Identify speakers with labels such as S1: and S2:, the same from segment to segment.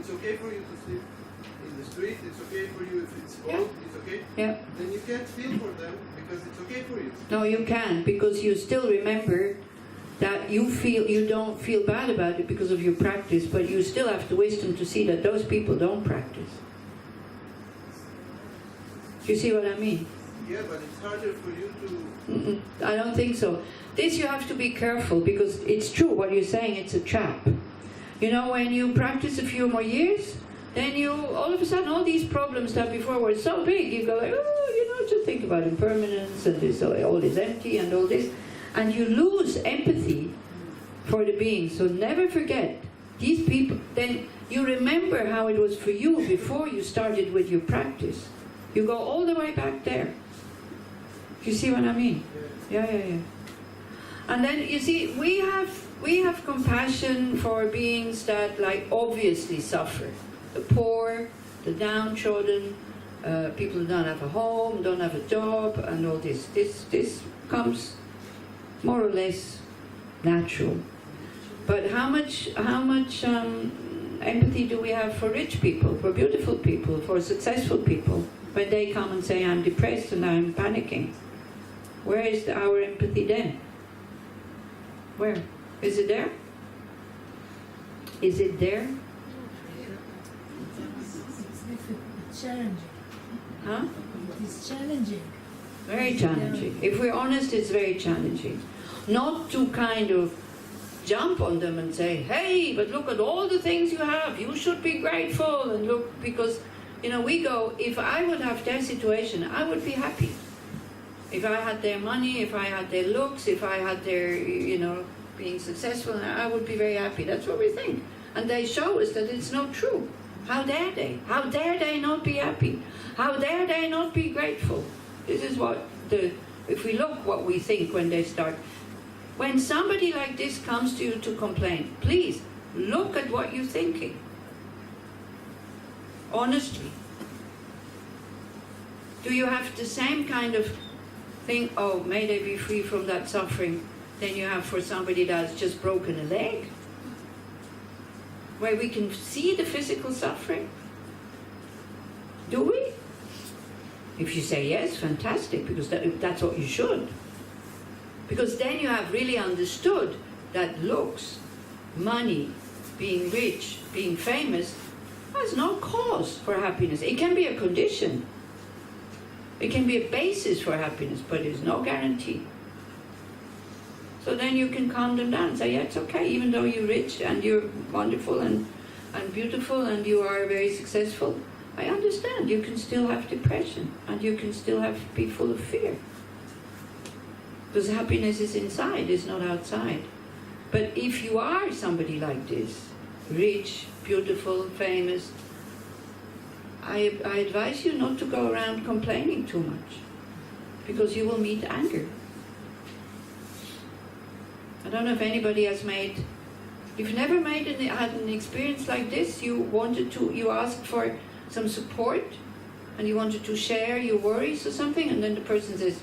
S1: it's okay for you to sleep in the street, it's okay for you if it's cold, it's okay, then you can't feel for them because it's okay for you.
S2: No, you can't, because you still remember that you don't feel bad about it because of your practice, but you still have the wisdom to see that those people don't practice. Do you see what I mean?
S1: Yeah, but it's harder for you to...
S2: I don't think so. This you have to be careful, because it's true what you're saying, it's a trap. You know, when you practice a few more years, then you, all of a sudden, all these problems that before were so big, you go like, oh, you know, just think about impermanence, and this, all is empty, and all this. And you lose empathy for the being. So never forget, these people, then you remember how it was for you before you started with your practice. You go all the way back there. You see what I mean? Yeah. And then you see, we have compassion for beings that like obviously suffer. The poor, the downtrodden, people who don't have a home, don't have a job, and all this. This comes more or less natural. But how much empathy do we have for rich people, for beautiful people, for successful people, when they come and say, I'm depressed and I'm panicking? Where is our empathy then? Where? Is it there? Is it there?
S3: It's challenging.
S2: Huh?
S3: It is challenging.
S2: Very challenging. If we're honest, it's very challenging. Not to kind of jump on them and say, hey, but look at all the things you have, you should be grateful, and look, because, you know, we go, if I would have their situation, I would be happy. If I had their money, if I had their looks, if I had their, you know, being successful, I would be very happy. That's what we think. And they show us that it's not true. How dare they? How dare they not be happy? How dare they not be grateful? This is what if we look what we think when they start. When somebody like this comes to you to complain, please look at what you're thinking. Honestly. Do you have the same kind of thing, oh, may they be free from that suffering, than you have for somebody that's just broken a leg? Where we can see the physical suffering? Do we? If you say yes, fantastic, because that's what you should. Because then you have really understood that looks, money, being rich, being famous, has no cause for happiness. It can be a condition. It can be a basis for happiness, but it's no guarantee. So then you can calm them down and say, yeah, it's okay, even though you're rich and you're wonderful and beautiful and you are very successful, I understand you can still have depression and you can still be full of fear. Because happiness is inside, it's not outside. But if you are somebody like this, rich, beautiful, famous, I advise you not to go around complaining too much, because you will meet anger. I don't know if anybody has made, if you've never had an experience like this, you asked for some support, and you wanted to share your worries or something, and then the person says,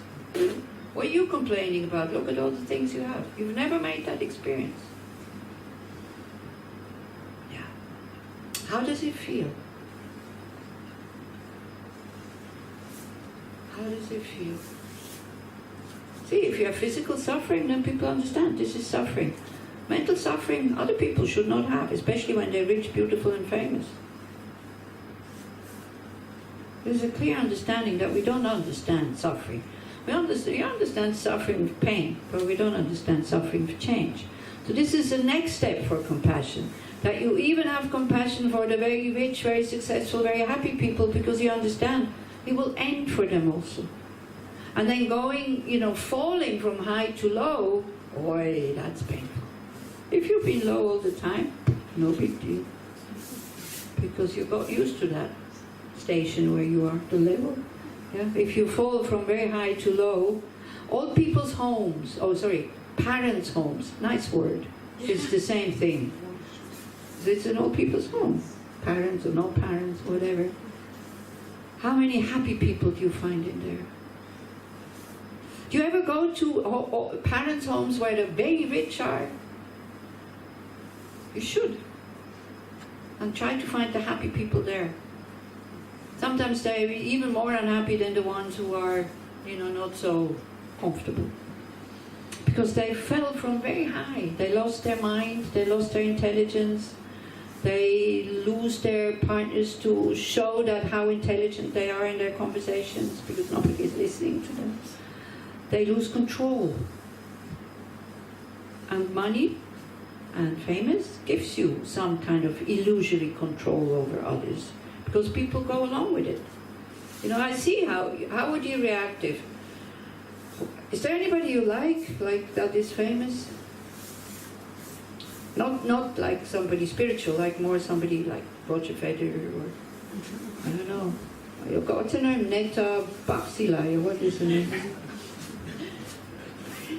S2: what are you complaining about? Look at all the things you have. You've never made that experience. Yeah. How does it feel? How does it feel? See, if you have physical suffering, then people understand this is suffering. Mental suffering, other people should not have, especially when they're rich, beautiful, and famous. There's a clear understanding that we don't understand suffering. We understand suffering of pain, but we don't understand suffering of change. So this is the next step for compassion. That you even have compassion for the very rich, very successful, very happy people, because you understand it will end for them also. And then going, falling from high to low, boy, that's painful. If you've been low all the time, no big deal. Because you got used to that station where you are, the level. Yeah? If you fall from very high to low, old people's homes, parents' homes, nice word, it's the same thing. It's an old people's home, parents or no parents, whatever. How many happy people do you find in there? Do you ever go to parents' homes where the very rich are? You should. and try to find the happy people there. Sometimes they're even more unhappy than the ones who are, not so comfortable. Because they fell from very high. They lost their mind, they lost their intelligence, they lose their partners to show that how intelligent they are in their conversations because nobody is listening to them. They lose control. And money and famous gives you some kind of illusory control over others because people go along with it. I see how would you react if, is there anybody you like that is famous? Not like somebody spiritual, like more somebody like Roger Federer or, I don't know, what's her name? Neta Barzilai, or what is her name?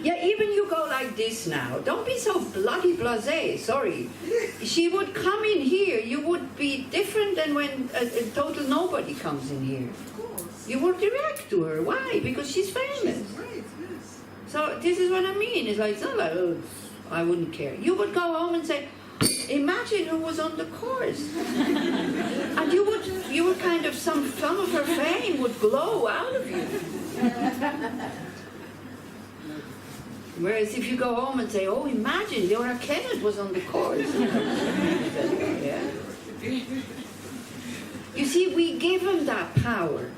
S2: Yeah, even you go like this now. Don't be so bloody blasé, sorry. She would come in here, you would be different than when a total nobody comes in here.
S1: Of course.
S2: You would react to her. Why? Because she's famous.
S1: She's great, yes.
S2: So this is what I mean. It's like, it's not like, oh, I wouldn't care. You would go home and say, imagine who was on the course. And you would kind of, some of her fame would glow out of you. Whereas if you go home and say, oh, imagine Laura Kennett was on the course. Yeah. You see, we give them that power.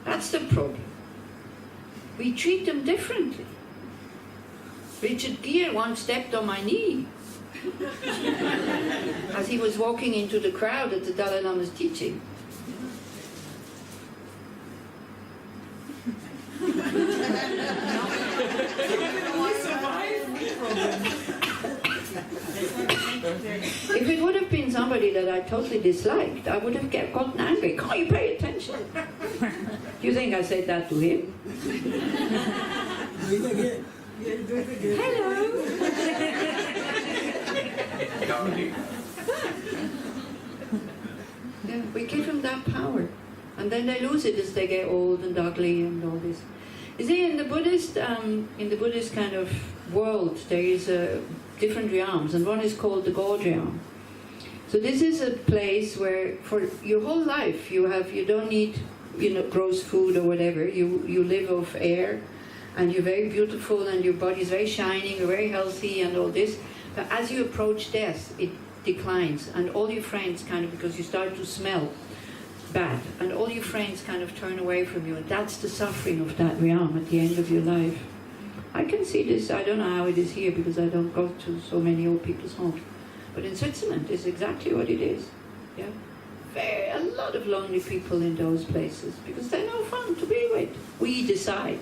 S2: That's the problem. We treat them differently. Richard Gere once stepped on my knee as he was walking into the crowd at the Dalai Lama's teaching. If it would have been somebody that I totally disliked, I would have gotten angry. Can't you pay attention? Do you think I said that to him? Hello. Yeah, we give them that power, and then they lose it as they get old and ugly and all this. You see, in the Buddhist kind of world, there is different realms, and one is called the God realm. So this is a place where, for your whole life, you don't need, gross food or whatever. You live off air, and you're very beautiful, and your body is very shining, you're very healthy, and all this. But as you approach death, it declines, and all your friends because you start to smell bad, and all your friends kind of turn away from you, and that's the suffering of that realm at the end of your life. I can see this. I don't know how it is here because I don't go to so many old people's homes, but in Switzerland it's exactly what it is. Yeah, a lot of lonely people in those places because they're no fun to be with. We decide.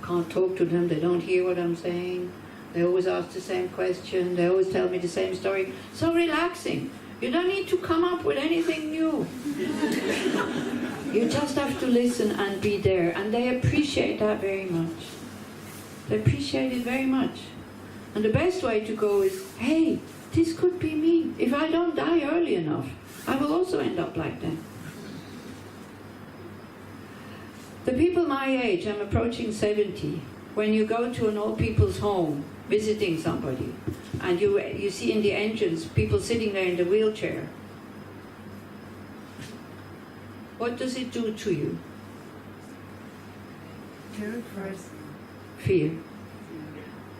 S2: Can't talk to them. They don't hear what I'm saying. They always ask the same question. They always tell me the same story. So relaxing. You don't need to come up with anything new. You just have to listen and be there. And they appreciate that very much. They appreciate it very much. And the best way to go is, hey, this could be me. If I don't die early enough, I will also end up like that. The people my age, I'm approaching 70, when you go to an old people's home, visiting somebody, and you see in the entrance people sitting there in the wheelchair, what does it do to you? Fear.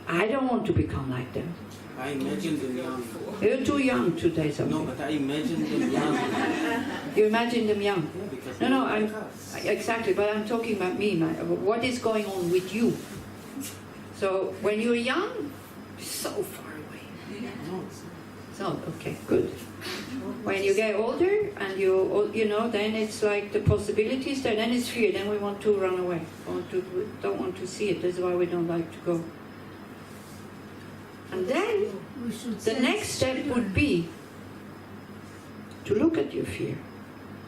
S2: I don't want to become like them.
S4: I imagine them young.
S2: You're too young to say something.
S4: No, but I imagine them young.
S2: You imagine them young?
S4: Yeah, because
S2: No, exactly, but I'm talking about me. What is going on with you? So when you're young, so far away. So, okay, good. When you get older and then it's like the possibilities there, then it's fear, then we want to run away. We don't want to see it, that's why we don't like to go. And then the next step would be to look at your fear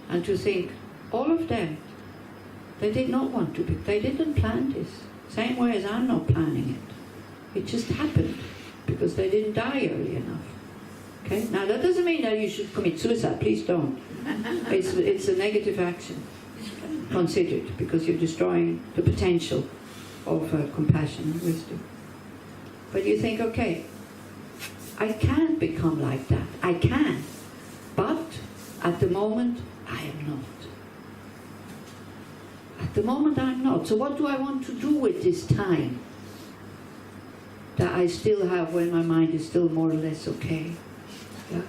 S2: and to think, all of them, they did not want to be, they didn't plan this. Same way as I'm not planning it. It just happened because they didn't die early enough. Okay? Now that doesn't mean that you should commit suicide, please don't. It's a negative action considered because you're destroying the potential of compassion and wisdom. But you think, okay, I can't become like that. I can. But at the moment, I am not. At the moment, I'm not. So what do I want to do with this time that I still have when my mind is still more or less okay? Yeah.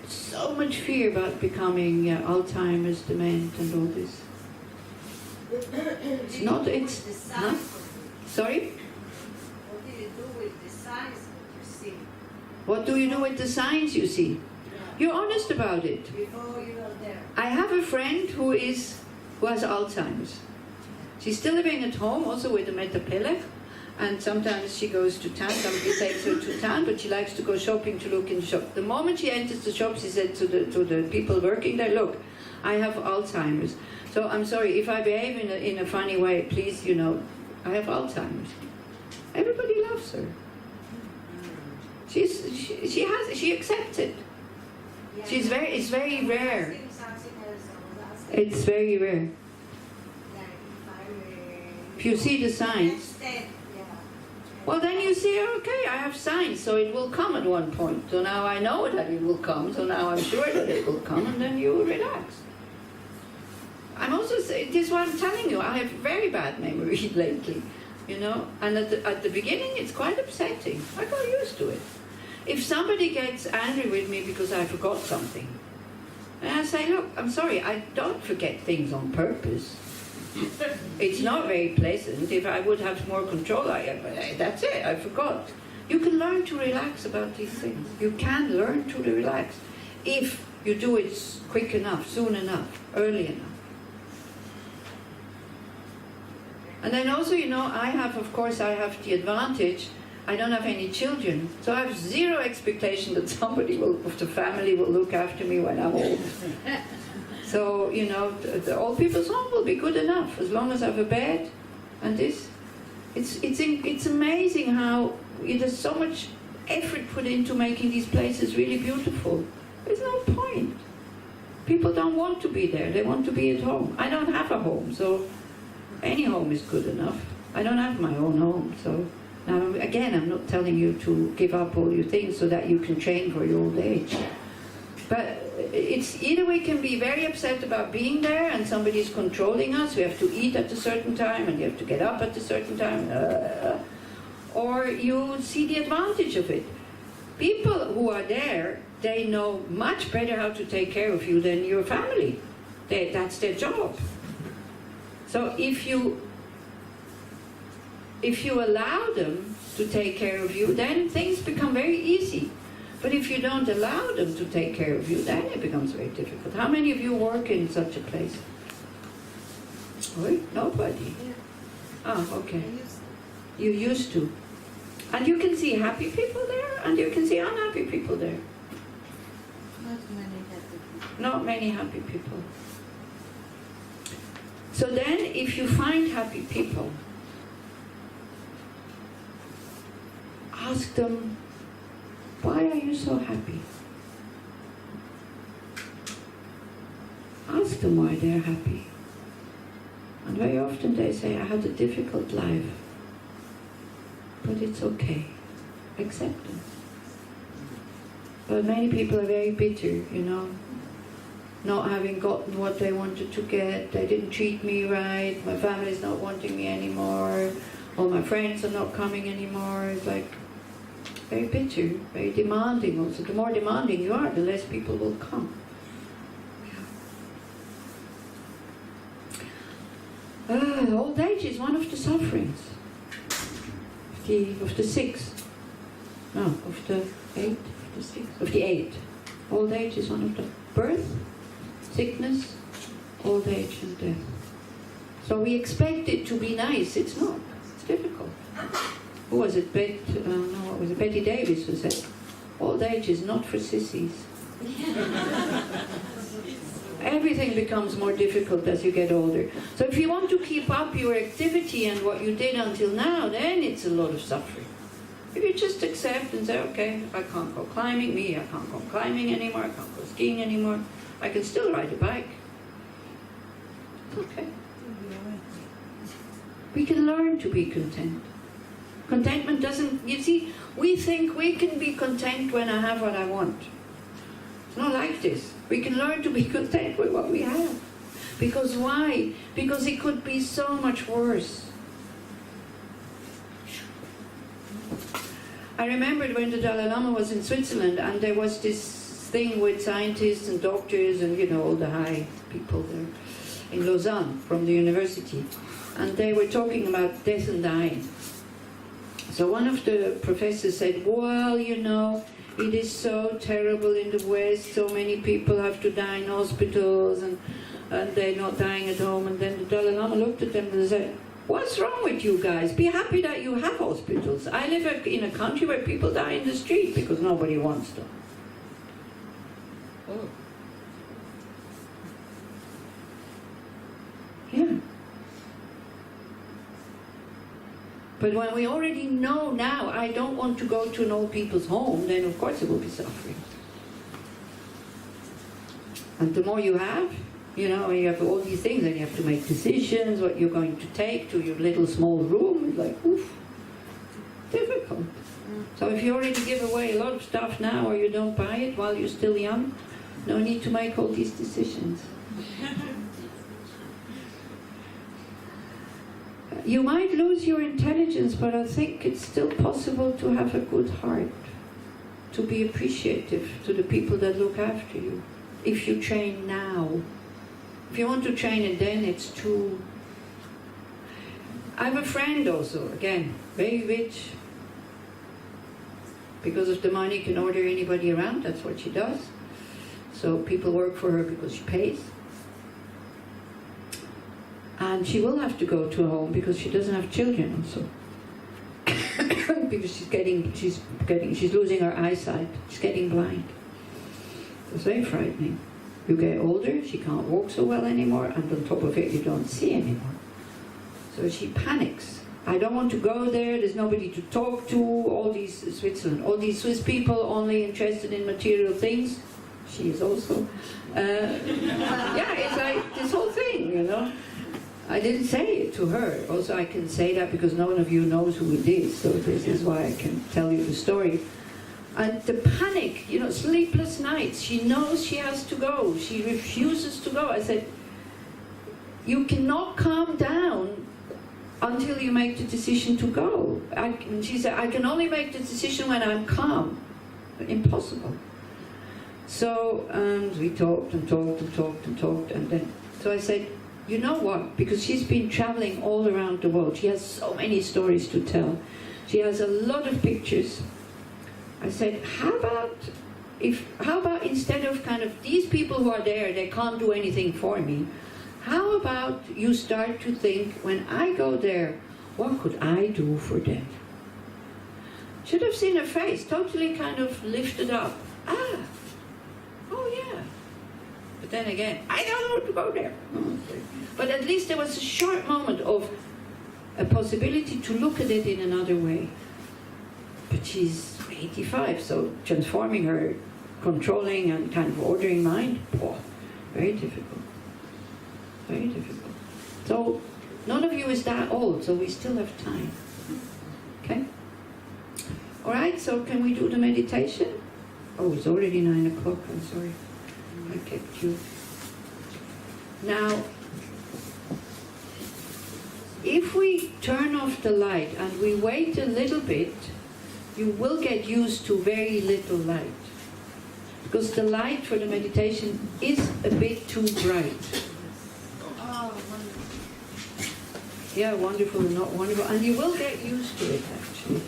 S2: So much fear about becoming Alzheimer's, dement, and all this. It's not. It's not. Sorry.
S5: What do you do with the signs that you see?
S2: What do you do with the signs you see?
S5: Yeah.
S2: You're honest about it.
S5: Before you are there.
S2: I have a friend who has Alzheimer's. She's still living at home, also with a metapelle, and sometimes she goes to town. Somebody takes her to town, but she likes to go shopping to look in the shop. The moment she enters the shop, she said to the people working there, "Look, I have Alzheimer's. So I'm sorry if I behave in a funny way. Please, I have Alzheimer's." Everybody loves her. She accepts it.
S5: Yeah.
S2: It's very rare.
S5: Asking something else, I was asking,
S2: It's very rare.
S5: like,
S2: If you see the signs,
S5: Instead, yeah.
S2: well then you see, okay, I have signs, so it will come at one point. So now I know that it will come, so now I'm sure that it will come, and then you relax. I'm also saying, this is what I'm telling you, I have very bad memory lately, and at the beginning it's quite upsetting. I got used to it. If somebody gets angry with me because I forgot something, and I say, look, I'm sorry, I don't forget things on purpose. It's not very pleasant. If I would have more control, that's it, I forgot. You can learn to relax about these things. You can learn to relax if you do it quick enough, soon enough, early enough. And then also, I have the advantage, I don't have any children, so I have zero expectation that somebody of the family will look after me when I'm old. So, the old people's home will be good enough, as long as I have a bed and this. It's amazing how there's so much effort put into making these places really beautiful. There's no point. People don't want to be there, they want to be at home. I don't have a home, so any home is good enough. I don't have my own home, so now again, I'm not telling you to give up all your things so that you can train for your old age. But it's either we can be very upset about being there and somebody's controlling us, we have to eat at a certain time and you have to get up at a certain time, or you see the advantage of it. People who are there, they know much better how to take care of you than your family. That's their job. So if you allow them to take care of you, then things become very easy. But if you don't allow them to take care of you, then it becomes very difficult. How many of you work in such a place? Oh, nobody. Ah, okay. You used to. And you can see happy people there, and you can see unhappy people there.
S5: Not many happy people.
S2: Not many happy people. So then, if you find happy people, ask them, why are you so happy? Ask them why they're happy. And very often they say, I had a difficult life, but it's okay. Accept it. But many people are very bitter, not having gotten what they wanted to get. They didn't treat me right, my family's not wanting me anymore, all my friends are not coming anymore. It's like very bitter, very demanding also. The more demanding you are, the less people will come. Old age is one of the sufferings. Of the six. No, of the eight, of the six, of the eight. Old age is one of the birth, sickness, old age and death. So we expect it to be nice. It's not. It's difficult. Who was it? Betty Davis who said, old age is not for sissies. Everything becomes more difficult as you get older. So if you want to keep up your activity and what you did until now, then it's a lot of suffering. If you just accept and say, okay, I can't go climbing, I can't go climbing anymore, I can't go skiing anymore, I can still ride a bike. It's okay. We can learn to be content. Contentment doesn't, you see, we think we can be content when I have what I want. It's not like this. We can learn to be content with what we have. Because why? Because it could be so much worse. I remembered when the Dalai Lama was in Switzerland and there was this thing with scientists and doctors and, you know, all the high people there in Lausanne from the university. And they were talking about death and dying. So one of the professors said, well, you know, it is so terrible in the West, so many people have to die in hospitals and they're not dying at home. And then the Dalai Lama looked at them and said, what's wrong with you guys? Be happy that you have hospitals. I live in a country where people die in the street because nobody wants them.
S4: Oh.
S2: Yeah. But when we already know now, I don't want to go to an old people's home, then of course it will be suffering. And the more you have, you know, you have all these things and you have to make decisions, what you're going to take to your little small room. It's like, oof, difficult. So if you already give away a lot of stuff now or you don't buy it while you're still young, no need to make all these decisions. You might lose your intelligence, but I think it's still possible to have a good heart, to be appreciative to the people that look after you, if you train now. If you want to train it then, it's too... I have a friend also, again, very rich. Because of the money, can order anybody around, that's what she does. So people work for her because she pays. And she will have to go to a home because she doesn't have children also. Because she's losing her eyesight. She's getting blind. It's very frightening. You get older, she can't walk so well anymore, and on top of it, you don't see anymore. So she panics. I don't want to go there, there's nobody to talk to, all these Swiss people only interested in material things. She is also. Yeah, it's like this whole thing, you know. I didn't say it to her. Also, I can say that because none of you knows who it is, so this is why I can tell you the story. And the panic, you know, sleepless nights. She knows she has to go. She refuses to go. I said, you cannot calm down until you make the decision to go. And she said, I can only make the decision when I'm calm. Impossible. So we talked and talked and talked and talked, and then, so I said, you know what, because she's been traveling all around the world. She has so many stories to tell. She has a lot of pictures. I said, how about instead of kind of these people who are there, they can't do anything for me, how about you start to think, when I go there, what could I do for them? Should have seen her face, totally kind of lifted up. Ah, oh yeah. But then again, I don't want to go there. But at least there was a short moment of a possibility to look at it in another way. But she's 85, so transforming her controlling and kind of ordering mind, very difficult. Very difficult. So none of you is that old, so we still have time. Okay? All right, so can we do the meditation? Oh, it's already 9 o'clock, I'm sorry. I kept you. Now, if we turn off the light and we wait a little bit, you will get used to very little light. Because the light for the meditation is a bit too bright.
S5: Oh, wonderful.
S2: Yeah, wonderful and not wonderful. And you will get used to it, actually.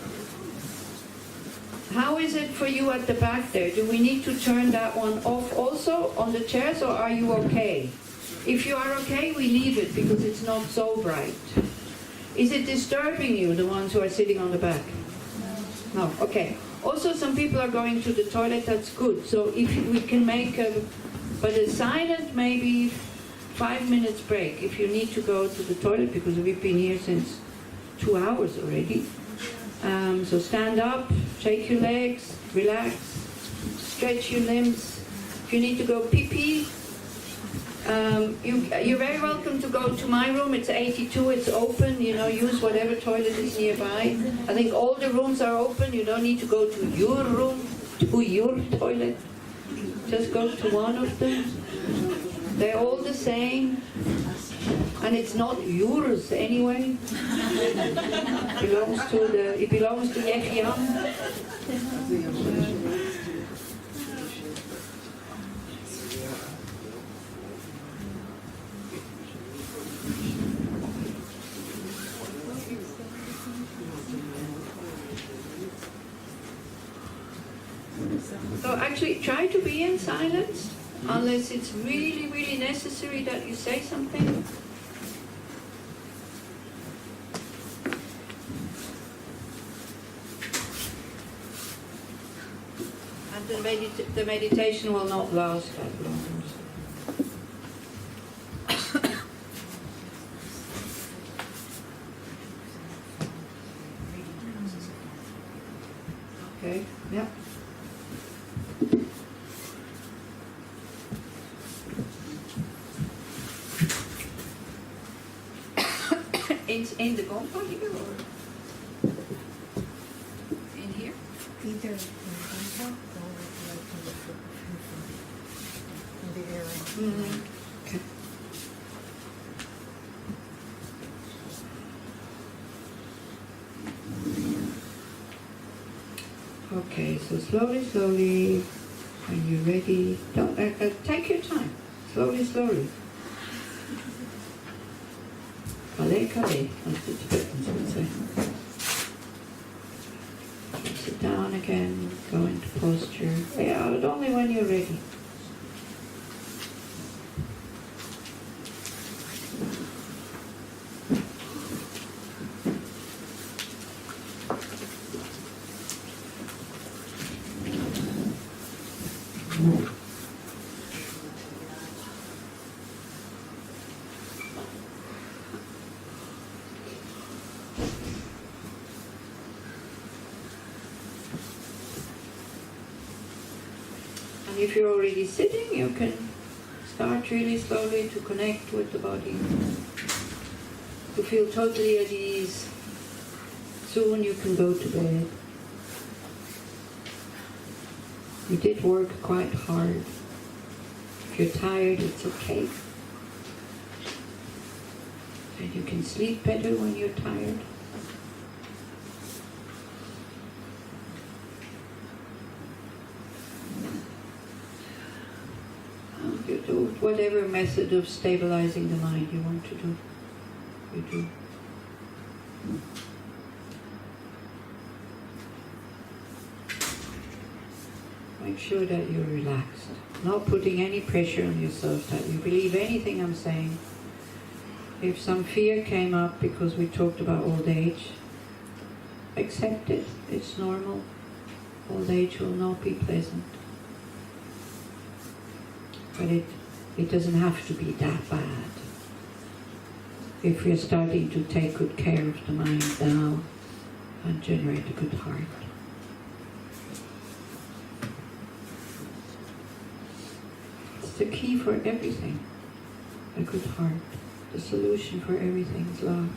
S2: How is it for you at the back there? Do we need to turn that one off also on the chairs, or are you okay? If you are okay, we leave it because it's not so bright. Is it disturbing you, the ones who are sitting on the back? No, okay. Also, some people are going to the toilet, that's good. So if we can make but a silent, maybe 5 minutes break if you need to go to the toilet, because we've been here since 2 hours already. So stand up, shake your legs, relax, stretch your limbs. If you need to go pee-pee, You're very welcome to go to my room. It's 82. It's open. You know, use whatever toilet is nearby. I think all the rooms are open. You don't need to go to your room, to your toilet. Just go to one of them. They're all the same. And it's not yours anyway. It belongs to Yechiam. So actually try to be in silence unless it's really, really necessary that you say something. And the meditation will not last that long. Okay, yeah. In the compound here or in here?
S3: Either in the compound or like in the area.
S2: Mm-hmm. Okay. Okay, so slowly, when you're ready, don't take your time. Slowly. Kale, as the Tibetans would say. Sit down again, go into posture. Yeah, but only when you're ready. And if you're already sitting, you can start really slowly to connect with the body, to feel totally at ease. Soon you can go to bed. You did work quite hard. If you're tired, it's okay. And you can sleep better when you're tired. You do whatever method of stabilizing the mind you want to do. You do. Make sure that you're relaxed. Not putting any pressure on yourself that you believe anything I'm saying. If some fear came up because we talked about old age, accept it. It's normal. Old age will not be pleasant. But it doesn't have to be that bad. If we're starting to take good care of the mind now and generate a good heart. It's the key for everything. A good heart. The solution for everything is love.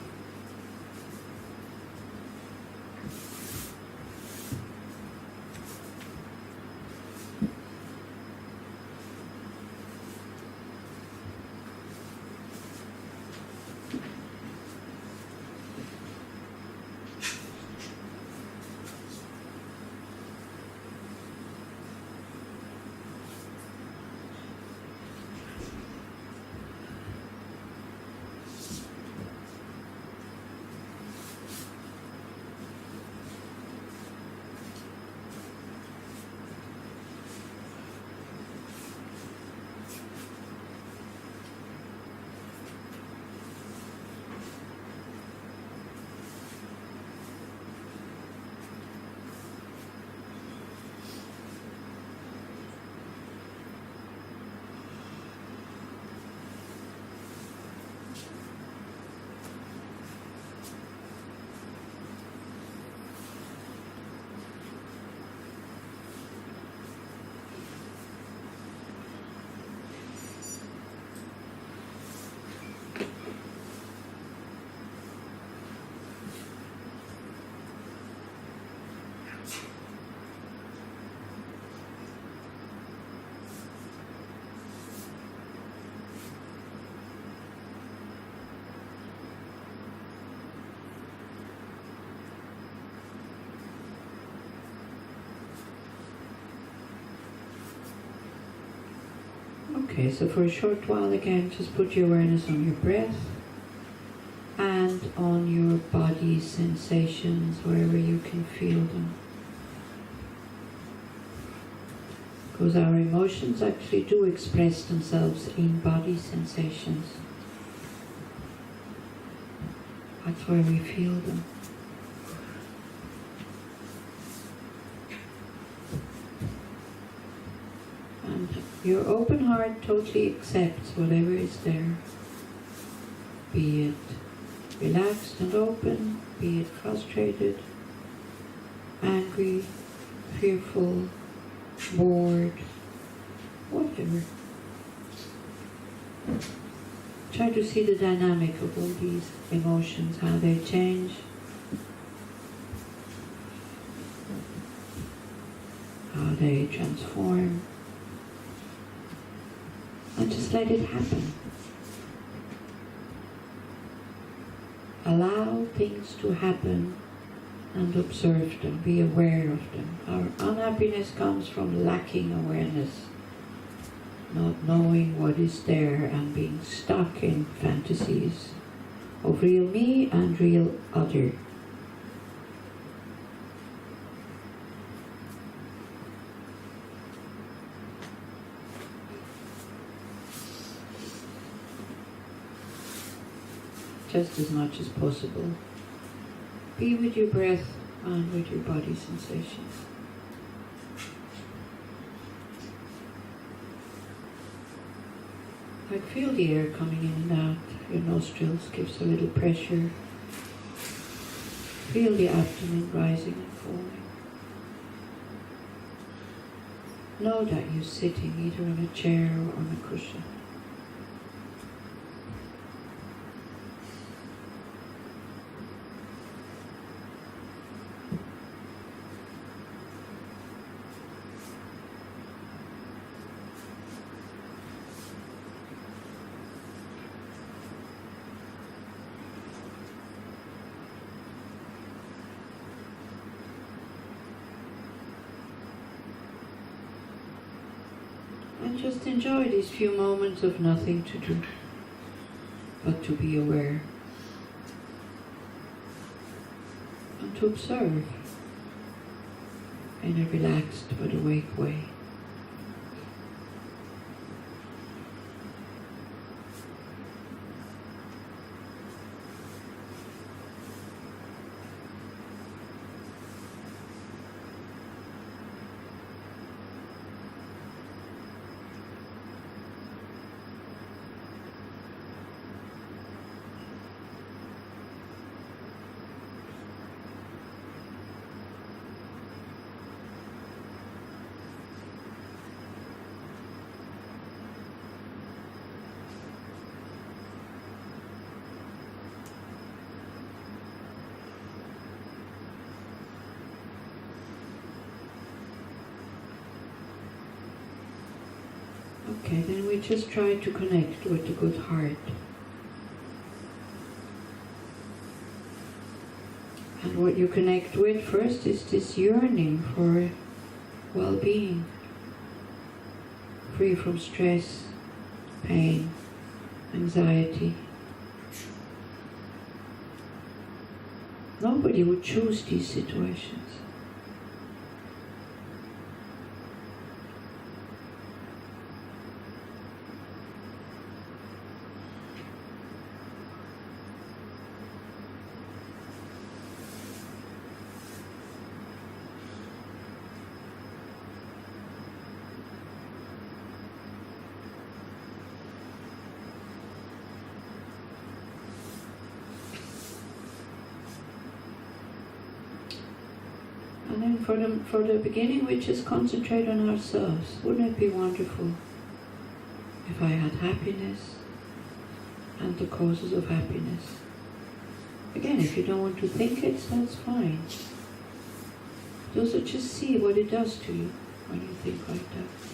S2: Okay, so for a short while again, just put your awareness on your breath and on your body sensations, wherever you can feel them. Because our emotions actually do express themselves in body sensations. That's where we feel them. And your open heart totally accepts whatever is there. Be it relaxed and open, be it frustrated, angry, fearful, bored, whatever. Try to see the dynamic of all these emotions, how they change, how they transform, and just let it happen. Allow things to happen and observe them, be aware of them. Our unhappiness comes from lacking awareness, not knowing what is there and being stuck in fantasies of real me and real other. Just as much as possible. Be with your breath and with your body sensations. Like feel the air coming in and out. Your nostrils gives a little pressure. Feel the abdomen rising and falling. Know that you're sitting either on a chair or on a cushion. And just enjoy these few moments of nothing to do, but to be aware and to observe in a relaxed but awake way. Okay, then we just try to connect with the good heart. And what you connect with first is this yearning for well-being, free from stress, pain, anxiety. Nobody would choose these situations. And then for the beginning, we just concentrate on ourselves. Wouldn't it be wonderful if I had happiness and the causes of happiness? Again, if you don't want to think it, that's fine. Also just see what it does to you when you think like that.